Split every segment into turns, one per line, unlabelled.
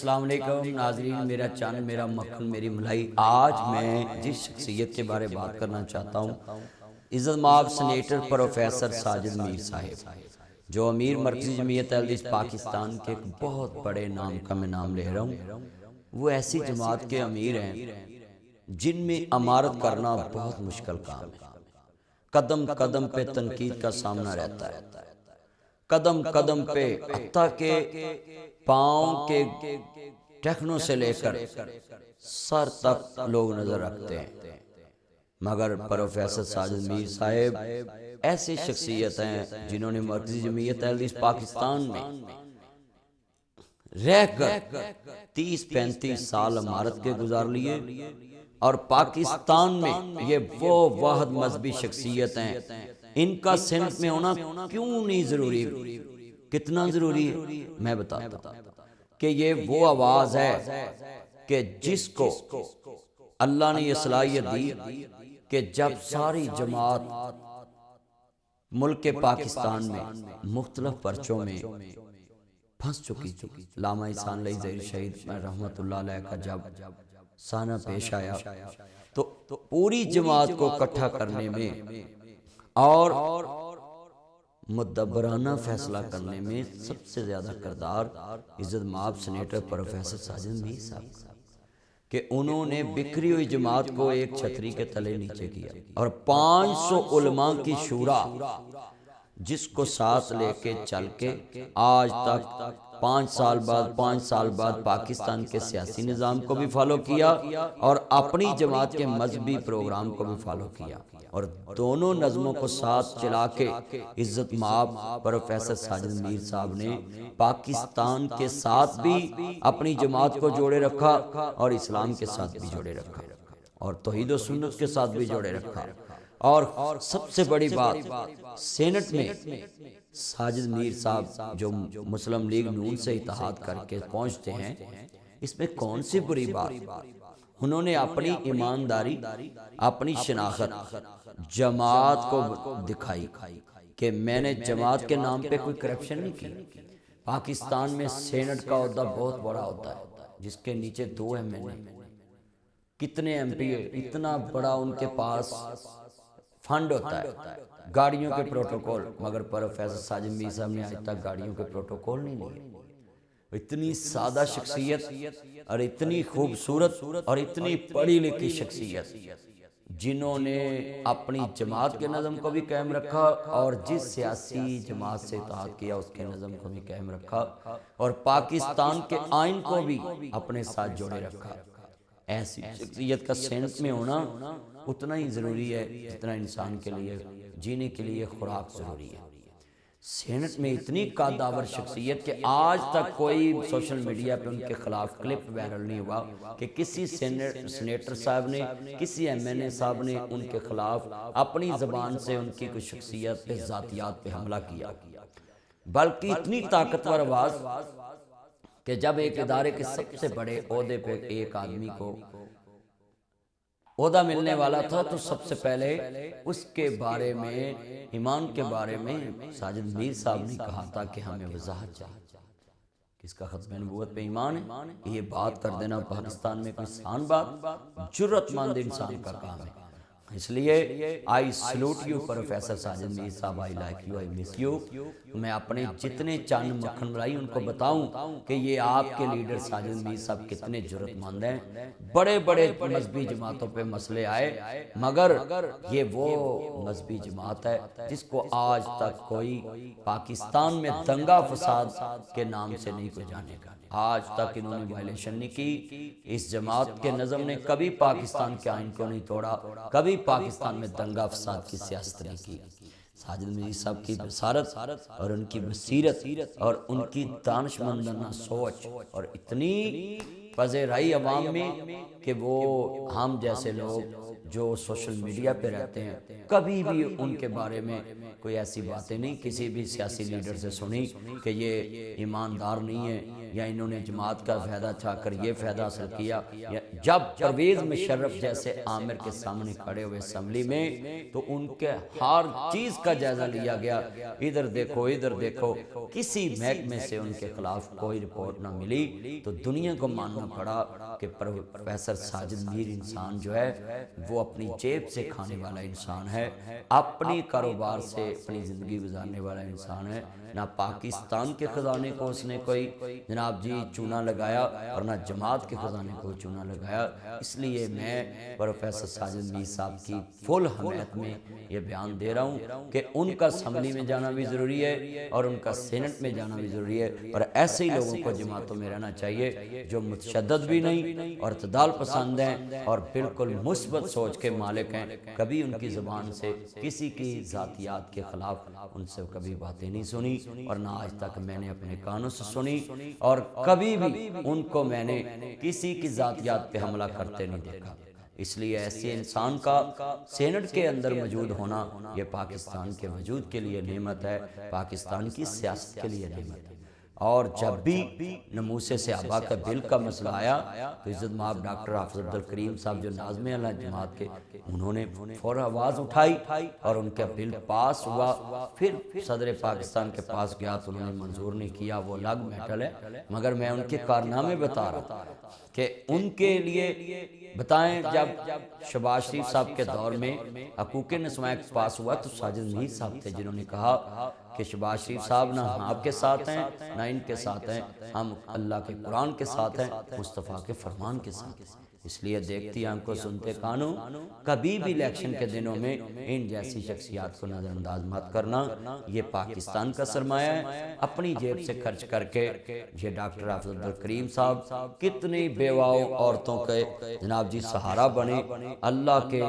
السلام علیکم ناظرین، میرا چین، میرا مکھن، میری ملائی۔ آج میں جس شخصیت کے بارے بات کرنا چاہتا ہوں، عزت مآب سینیٹر پروفیسر ساجد میر صاحب، جو امیر مرکزی جمعیت اہل حدیث پاکستان کے ایک بہت بڑے نام کا میں نام لے رہا ہوں۔ وہ ایسی جماعت کے امیر ہیں جن میں امارت کرنا بہت مشکل کام ہے۔ قدم قدم پہ تنقید کا سامنا رہتا ہے، قدم قدم پہ، حتیٰ کہ پاؤں کے ٹخنوں سے لے کر سر تک لوگ نظر رکھتے ہیں، مگر پروفیسر ساجد میر صاحب ایسی شخصیت ہیں جنہوں نے مرکزی جمعیت اہل حدیث پاکستان میں رہ کر 30-35 سال امارت کے گزار لیے، اور پاکستان میں یہ وہ واحد مذہبی شخصیت ہیں۔ ان کا سینٹ میں ہونا کیوں نہیں ضروری، کتنا ضروری ہے میں بتاتا ہوں کہ یہ وہ آواز ہے کہ جس کو اللہ نے یہ صلاحیت دی کہ جب ساری جماعت ملک پاکستان میں مختلف پرچوں میں پھنس چکی تھی، علامہ احسان علیہ زہیر شہید رحمت اللہ علیہ کا جب سانہ پیش آیا تو پوری جماعت کو اکٹھا کرنے میں اور مدبرانہ فیصلہ کرنے میں سب سے زیادہ کردار عزت مآب سینیٹر پروفیسر ساجد میر صاحب، کہ انہوں نے بکھری ہوئی جماعت کو ایک چھتری کے تلے نیچے کیا، اور 500 علماء کی شورا جس کو ساتھ لے کے چل کے آج تک 5 سال بعد پاکستان کے سیاسی نظام کو بھی فالو کیا اور اپنی جماعت کے مذہبی پروگرام کو بھی فالو کیا، اور دونوں نظموں کو ساتھ چلا کے عزت مآب پروفیسر ساجد میر صاحب نے پاکستان کے ساتھ بھی اپنی جماعت کو جوڑے رکھا، اور اسلام کے ساتھ بھی جوڑے رکھا، اور توحید و سنت کے ساتھ بھی جوڑے رکھا۔ اور سب سے بڑی بات، سینٹ میں ساجد میر صاحب جو مسلم لیگ نون سے اتحاد کر کے پہنچتے ہیں، اس میں کون سی بری بات؟ انہوں نے اپنی ایمانداری، اپنی شناخت جماعت کو دکھائی کہ میں نے جماعت کے نام پہ کوئی کرپشن نہیں کی۔ پاکستان میں سینٹ کا عہدہ بہت بڑا ہوتا ہے، جس کے نیچے 2 MNA، کتنے MP، اتنا بڑا ان کے پاس فنڈ ہوتا ہے، گاڑیوں کے پروٹوکول، مگر پروفیسر ساجد میر صاحب نے آج تک گاڑیوں کے پروٹوکول نہیں لیے۔ اتنی سادہ شخصیت اور اتنی خوبصورت اور اتنی پڑھی لکھی شخصیت، جنہوں نے اپنی جماعت کے نظم کو بھی قائم رکھا، اور جس سیاسی جماعت سے اتحاد کیا اس کے نظم کو بھی قائم رکھا، اور پاکستان کے آئین کو بھی اپنے ساتھ جوڑے رکھا۔ ایسی شخصیت کا سینٹ میں ہونا اتنا ہی ضروری ہے جتنا انسان کے لیے جینے کے لیے خوراک ضروری ہے۔ سینٹ میں اتنی قداور شخصیت کہ آج تک کوئی سوشل میڈیا پہ ان کے خلاف کلپ وائرل نہیں ہوا کہ کسی سینیٹر صاحب نے، کسی MNA صاحب نے ان کے خلاف اپنی زبان سے ان کی کوئی شخصیت پہ، ذاتیات پہ حملہ کیا، بلکہ اتنی طاقتور آواز کہ جب ایک ادارے کے سب سے بڑے عہدے پہ ایک آدمی کو عہدہ ملنے والا تھا تو سب سے پہلے اس کے بارے میں، ایمان کے بارے میں ساجد میر صاحب نے کہا تھا کہ ہمیں وضاحت چاہیے۔ کس کا ختم نبوت پہ ایمان ہے؟ یہ بات کر دینا پاکستان میں کوئی آسان بات، جرت مند انسان کا کام ہے۔ اس لیے I salute you professor Sajid Mir sahab, I like you, I miss you۔ میں اپنے جتنے چند مکھن ملائی ان کو بتاؤں کہ یہ آپ کے لیڈر ساجد میر صاحب کتنے جرت مند ہیں۔ بڑے بڑے مذہبی جماعتوں پہ مسئلے آئے، مگر یہ وہ مذہبی جماعت ہے جس کو آج تک کوئی پاکستان میں دنگا فساد کے نام سے نہیں کوئی جانے گا۔ آج تک انہوں نے وائلیشن نہیں کی۔ اس جماعت کے نظم نے کبھی پاکستان کے آئین کو نہیں توڑا، کبھی پاکستان میں دنگا فساد کی سیاست نہیں کی۔ ساجد میر صاحب کی بصارت اور ان کی بصیرت اور ان کی دانشمندانہ سوچ اور اتنی پذیرائی عوام میں کہ وہ ہم جیسے لوگ جو سوشل میڈیا پہ رہتے ہیں کبھی بھی ان کے بارے میں کوئی ایسی باتیں نہیں کسی بھی سیاسی لیڈر سے سنی کہ یہ ایماندار نہیں ہے یا انہوں نے جماعت کا فائدہ اٹھا کر یہ فائدہ حاصل کیا. جب پرویز مشرف جیسے عامر کے سامنے کھڑے ہوئے اسمبلی میں تو ان کے ہر چیز کا جائزہ لیا گیا, ادھر دیکھو ادھر دیکھو, کسی محکمے سے ان کے خلاف کوئی رپورٹ نہ ملی. تو دنیا کو ماننا پڑا کہ پروفیسر ساجد میر انسان جو ہے وہ اپنی جیب سے کھانے والا انسان ہے, اپنی کاروبار سے اپنی زندگی گزارنے والا انسان ہے. نہ پاکستان کے خزانے کو اس نے کوئی جناب جی چونا لگایا اور نہ جماعت کے خزانے کو چونا لگایا. اس لیے میں پروفیسر ساجد میر صاحب کی فل حمایت میں یہ بیان دے رہا ہوں کہ ان کا اسمبلی میں جانا بھی ضروری ہے اور ان کا سینٹ میں جانا بھی ضروری ہے, اور ایسے ہی لوگوں کو جماعتوں میں رہنا چاہیے جو متشدد بھی نہیں اور اعتدال پسند ہیں اور بالکل مثبت سوچ کے مالک ہیں. کبھی ان کی زبان سے کسی کی ذاتیات کے خلاف ان سے کبھی باتیں نہیں سنی اور نہ آج تک میں نے اپنے کانوں سے سنی, اور کبھی بھی ان کو میں نے کسی کی ذاتیات پہ حملہ کرتے نہیں دیکھا. اس لیے ایسے انسان کا سینٹ کے اندر موجود ہونا یہ پاکستان کے وجود کے لیے نعمت ہے, پاکستان کی سیاست کے لیے نعمت ہے. اور جب بھی نموس صحابہ کا بل کا مسئلہ آیا تو عزت مآب ڈاکٹر حافظ عبدالکریم صاحب جو ناظم اعلیٰ جماعت کے, انہوں نے فوراً آواز اٹھائی اور ان کا بل پاس ہوا. پھر صدر پاکستان کے پاس گیا تو انہوں نے منظور نہیں کیا, وہ الگ میٹل ہے, مگر میں ان کے کارنامے بتا رہا کہ ان کے لیے بتائیں جب شہباز شریف صاحب کے دور میں حقوق نسواں پاس ہوا تو ساجد میر صاحب تھے جنہوں نے کہا کہ شہباز شریف صاحب نہ آپ کے ساتھ ہیں نہ ان کے ساتھ ہیں, ہم اللہ کے قرآن کے ساتھ ہیں, مصطفیٰ کے فرمان کے ساتھ ہیں. اس لیے دیکھتی آنکھوں سنتے کانوں, کبھی بھی الیکشن کے دنوں میں ان جیسی شخصیات کو نظر انداز مت کرنا. یہ پاکستان کا سرمایہ ہے, اپنی جیب سے خرچ کر کے یہ ڈاکٹر حافظ عبدالکریم صاحب کتنی بیواؤں عورتوں کے جناب جی سہارا بنے. اللہ کے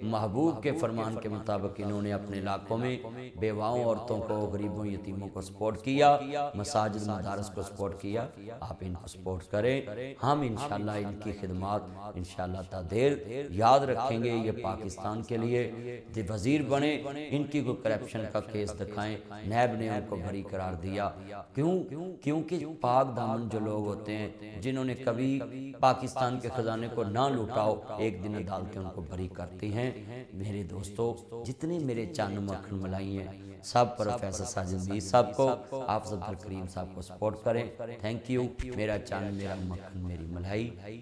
محبوب کے فرمان کے مطابق انہوں نے اپنے علاقوں میں بیواؤں عورتوں کو, غریبوں یتیموں کو سپورٹ کیا, مساجد مدارس کو سپورٹ کیا. آپ ان کو سپورٹ کریں, ہم انشاءاللہ ان کی خدمات انشاءاللہ تا دیر یاد رکھیں گے. یہ پاکستان کے لیے وزیر بنے, ان کی کوئی کرپشن کا کیس دکھائیں, نیب نے ان کو بری قرار دیا. کیونکہ پاک دامن جو لوگ ہوتے ہیں جنہوں نے کبھی پاکستان کے خزانے کو نہ لوٹاؤ, ایک دن عدالتیں ان کو بری کرتی ہیں. میرے دوستو, جتنے میرے چاند مکھن ملائی ہیں سب پروفیسر ساجد میر صاحب کو, حافظ عبدالکریم صاحب کو سپورٹ کریں. Thank you. میرا چاند میرا مکھن میری ملائی.